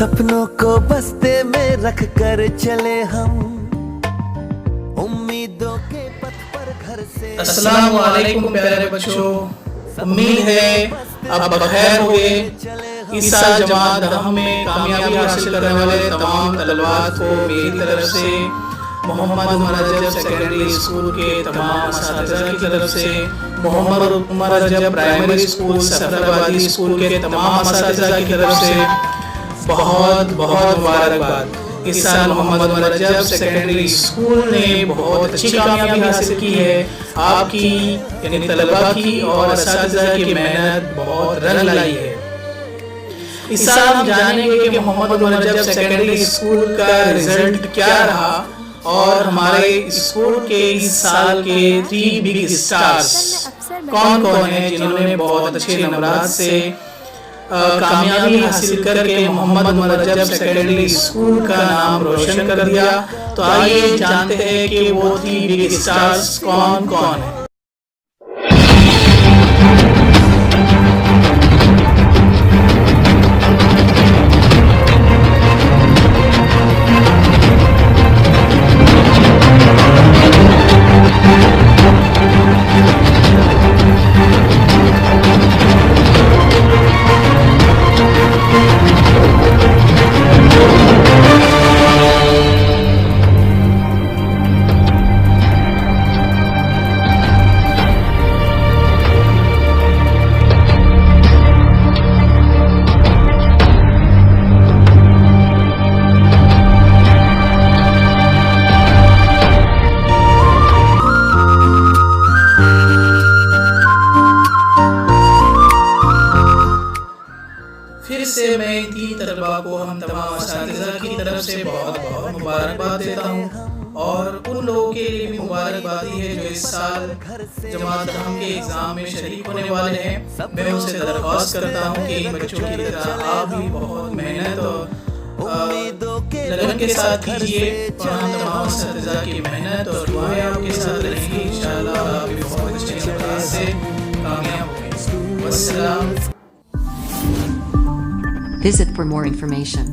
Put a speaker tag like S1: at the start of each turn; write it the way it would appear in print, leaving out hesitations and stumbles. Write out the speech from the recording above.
S1: सपनों को बस्ते में रख कर चले हम, उम्मीदों के पथ पर घर से।
S2: अस्सलाम वालेकुम प्यारे बच्चों, उम्मीद है आप बखैर होंगे। इस साल जमात दहम में कामयाबी हासिल करने वाले तमाम तलबात को मेरी तरफ से, मोहम्मद उमर रजब सेकेंडरी स्कूल के तमाम असातिज़ा की तरफ से, मोहम्मद उमर रजब प्राइमरी स्कूल सफराबादी स्कूल के तमाम असातिज़ा की तरफ से बहुत बहुत मुबारकबाद। इस साल मोहम्मद उमर रजब सेकेंडरी स्कूल ने बहुत अच्छी कामयाबी हासिल की है। आपकी यानी तलबा की और असातिज़ा की मेहनत बहुत रंग लाई है। इस साल हम जानेंगे कि मोहम्मद उमर रजब सेकेंडरी स्कूल का रिजल्ट क्या रहा और हमारे स्कूल के इस साल के 3 बिग स्टार्स कौन कौन हैं जिन्होंने बहुत अच्छे नंबरात से कामयाबी हासिल करके मोहम्मद उमर रजब सेकेंडरी स्कूल का नाम रोशन कर दिया। तो आइए जानते हैं कि वो 3 बिग स्टार्स कौन कौन हैं। फिर से मैं 3 तलबा को हम तमाम असातिज़ा की तरफ से बहुत बहुत मुबारकबाद देता हूँ और उन लोगों के लिए भी मुबारकबादी है जो इस साल जमात दहम के एग्ज़ाम में शरीक होने वाले हैं। मैं उनसे दरख्वास्त करता हूँ कि इन बच्चों की तरह आप भी बहुत मेहनत और लगन के साथ कीजिए और हम तमाम असातिज़ा की मेहनत और दुआएं आपके साथ रहेंगी। इंशाअल्लाह आप भी बहुत अच्छे नंबरात से कामयाब होंगे। वस्सलाम।
S3: Visit for more information.